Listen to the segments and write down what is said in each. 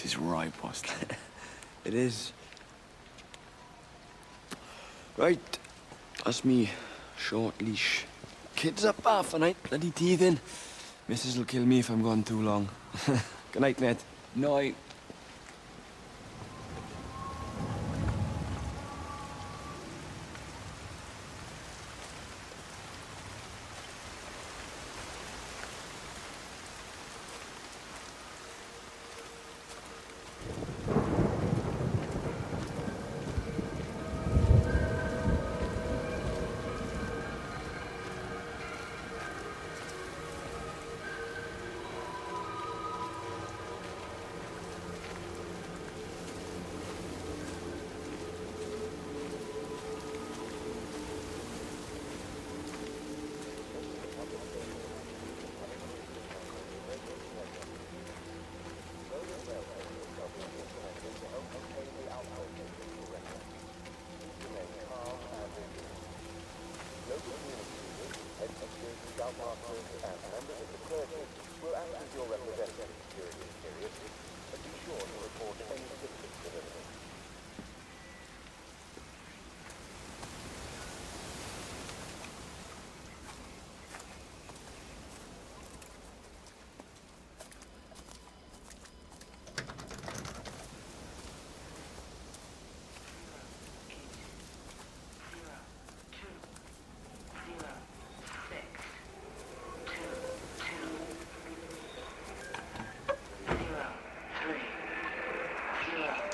This is right, Boston. It is. Right, that's me. Short leash. Kids up half a night, bloody teething. Missus will kill me if I'm gone too long. Good night, mate. Night.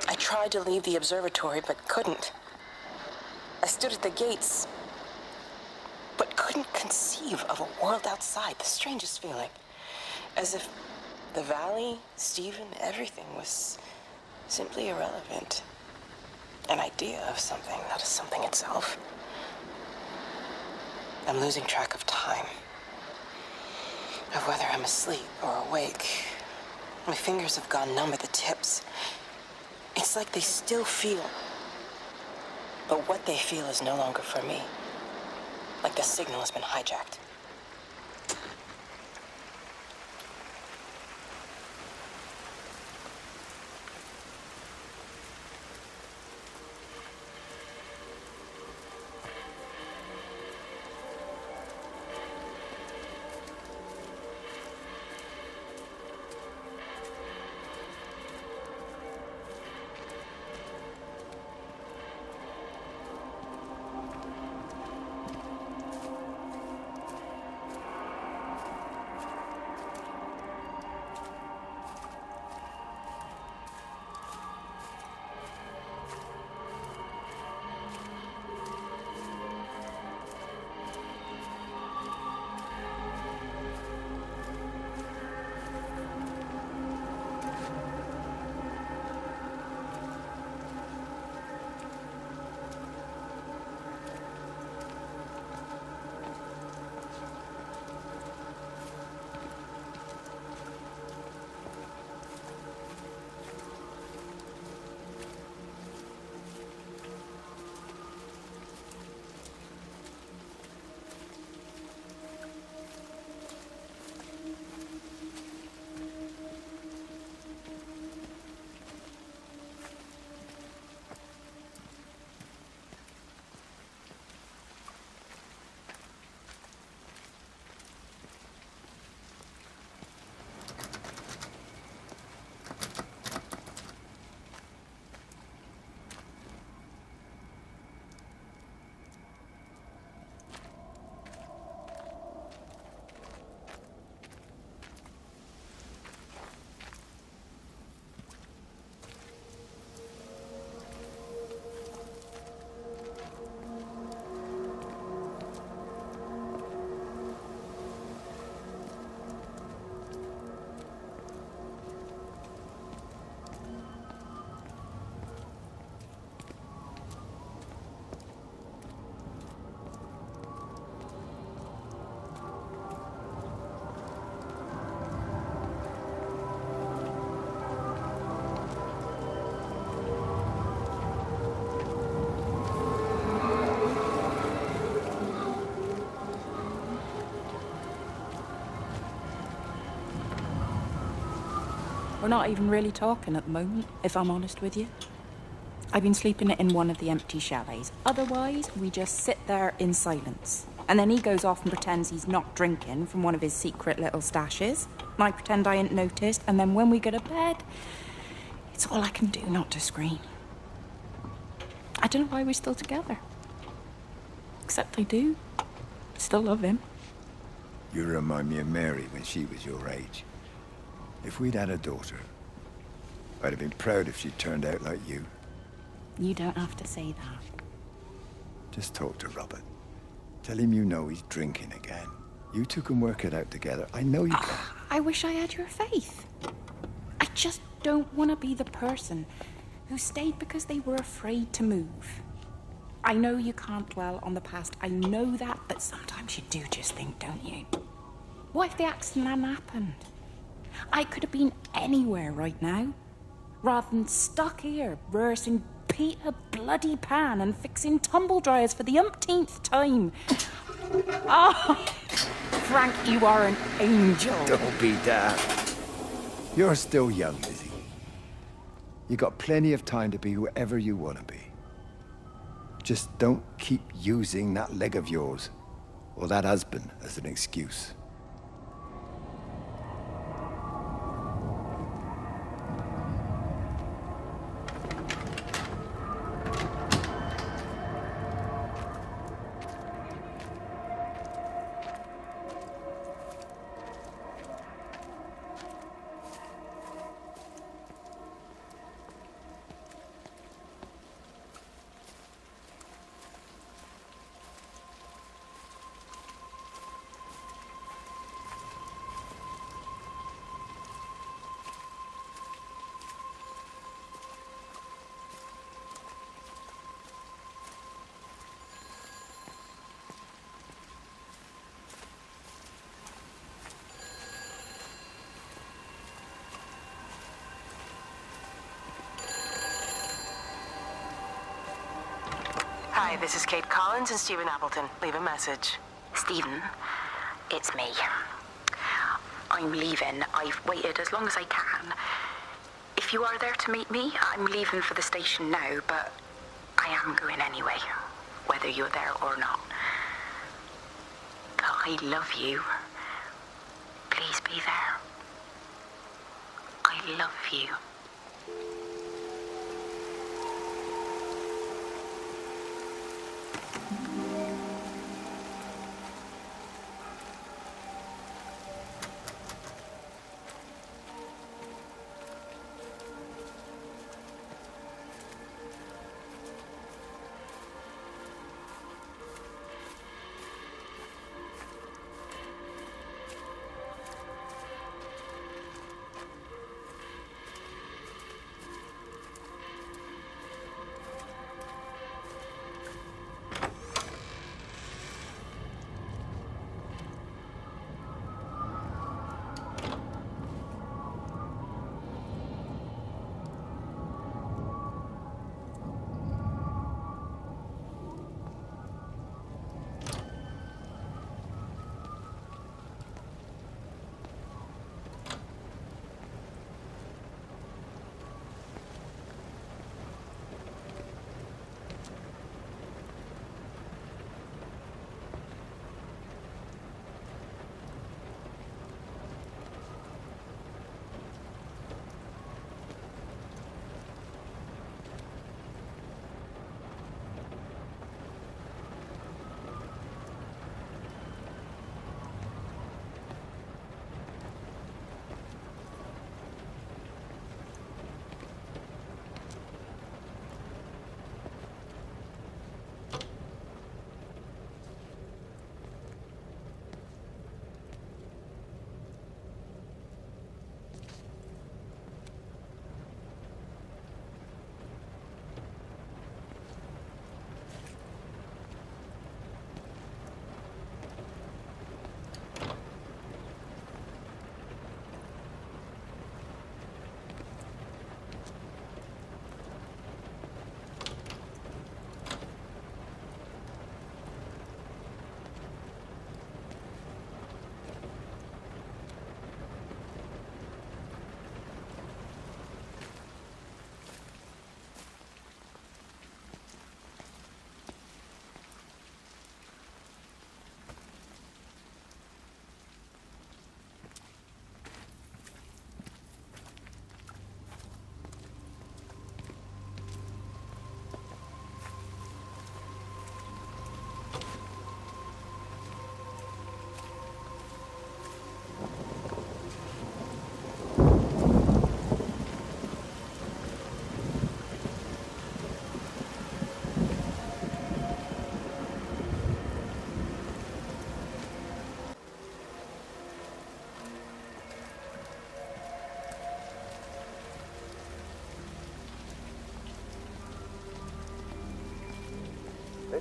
I tried to leave the observatory, but couldn't. I stood at the gates, but couldn't conceive of a world outside. The strangest feeling. As if the valley, Stephen, everything was simply irrelevant. An idea of something, not as something itself. I'm losing track of time. Of whether I'm asleep or awake. My fingers have gone numb at the tips. It's like they still feel. But what they feel is no longer for me. Like the signal has been hijacked. We're not even really talking at the moment, if I'm honest with you. I've been sleeping in one of the empty chalets. Otherwise, we just sit there in silence. And then he goes off and pretends he's not drinking from one of his secret little stashes. And I pretend I ain't noticed, and then when we go to bed, it's all I can do not to scream. I don't know why we're still together. Except I do. Still love him. You remind me of Mary when she was your age. If we'd had a daughter, I'd have been proud if she turned out like you. You don't have to say that. Just talk to Robert. Tell him you know he's drinking again. You two can work it out together. I know you can. I wish I had your faith. I just don't want to be the person who stayed because they were afraid to move. I know you can't dwell on the past. I know that, but sometimes you do just think, don't you? What if the accident hadn't happened? I could have been anywhere right now, rather than stuck here rehearsing Peter bloody Pan and fixing tumble dryers for the umpteenth time. Oh, Frank, you are an angel. Don't be daft. You're still young, Lizzie. You got plenty of time to be whoever you want to be. Just don't keep using that leg of yours, or that husband, as an excuse. Hi, this is Kate Collins and Stephen Appleton. Leave a message. Stephen, it's me. I'm leaving. I've waited as long as I can. If you are there to meet me, I'm leaving for the station now, but I am going anyway, whether you're there or not. I love you. Please be there. I love you.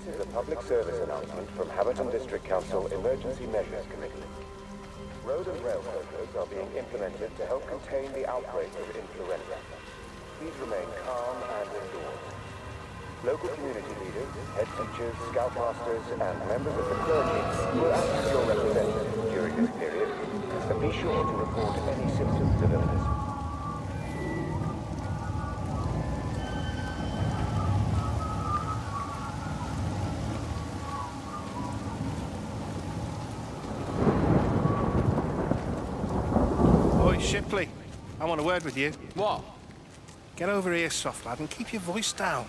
This is a public service announcement from Hamilton District Council Emergency Measures Committee. Road and rail closures are being implemented to help contain the outbreak of influenza. Please remain calm and indoors. Local community leaders, head teachers, scoutmasters, and members of the clergy will act as your representatives during this period, but be sure to report any symptoms of illness. Oi, Shipley, I want a word with you. What? Get over here, soft lad, and keep your voice down.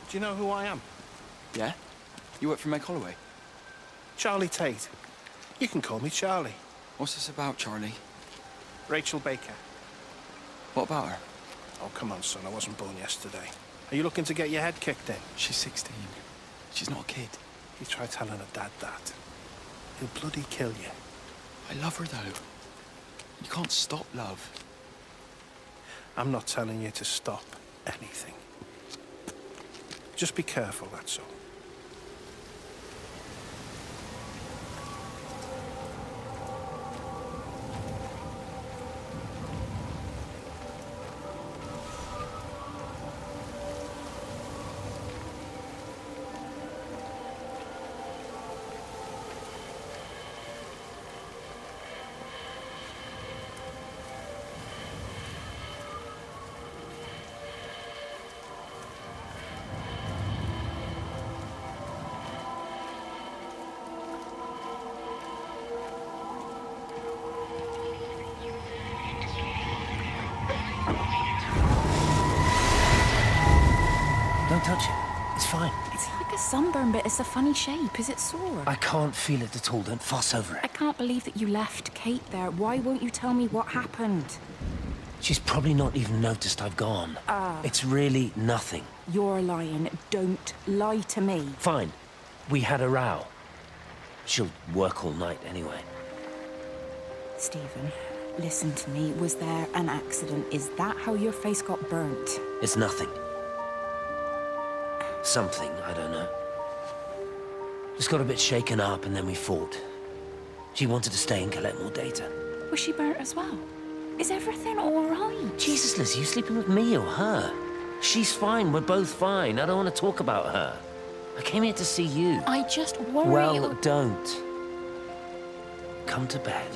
Do you know who I am? Yeah? You work for Meg Holloway? Charlie Tate. You can call me Charlie. What's this about, Charlie? Rachel Baker. What about her? Oh, come on, son, I wasn't born yesterday. Are you looking to get your head kicked in? She's 16. She's not a kid. You try telling her dad that. He'll bloody kill you. I love her, though. You can't stop love. I'm not telling you to stop anything. Just be careful, that's all. Don't touch it. It's fine. It's like a sunburn, but it's a funny shape. Is it sore? I can't feel it at all. Don't fuss over I it. can't believe that you left Kate there. Why won't you tell me what happened? She's probably not even noticed I've gone. It's really nothing. You're lying. Don't lie to me. Fine. We had a row. She'll work all night anyway. Stephen, listen to me. Was there an accident? Is that how your face got burnt? It's nothing. Something, I don't know. Just got a bit shaken up and then we fought. She wanted to stay and collect more data. Was she burnt as well? Is everything all right? Jesus, Liz, are you sleeping with me or her? She's fine, we're both fine. I don't want to talk about her. I came here to see you. I just worry... Well, don't. Come to bed.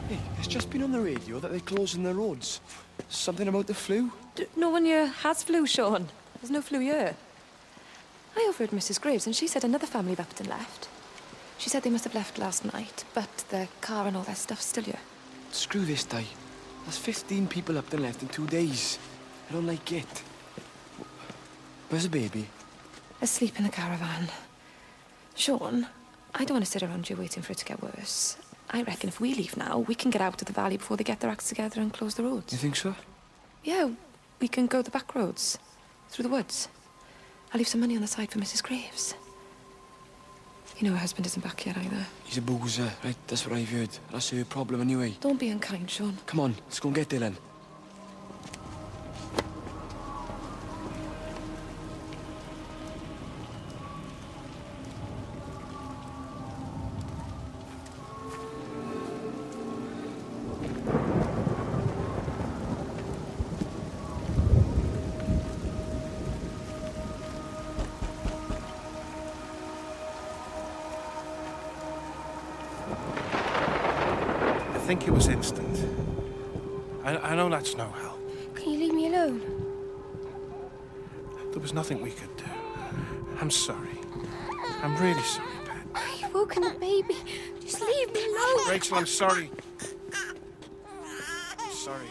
Hey, it's just been on the radio that they're closing the roads. Something about the flu? No one here has flu, Sean. There's no flu here. I overheard Mrs. Graves, and she said another family of Upton left. She said they must have left last night, but their car and all their stuff's still here. Screw this day. There's 15 people up and left in 2 days. I don't like it. Where's the baby? Asleep in the caravan. Sean, I don't want to sit around here waiting for it to get worse. I reckon if we leave now, we can get out of the valley before they get their acts together and close the roads. You think so? Yeah, we can go the back roads, through the woods. I'll leave some money on the side for Mrs. Graves. You know her husband isn't back yet either. He's a boozer, right? That's what I've heard. That's her problem anyway. Don't be unkind, Sean. Come on, let's go and get Dylan. think it was instant. I know that's no help. Can you leave me alone? There was nothing we could do. I'm sorry. I'm really sorry, Pat. You've woken the baby. Just leave me alone. Rachel, I'm sorry. I'm sorry.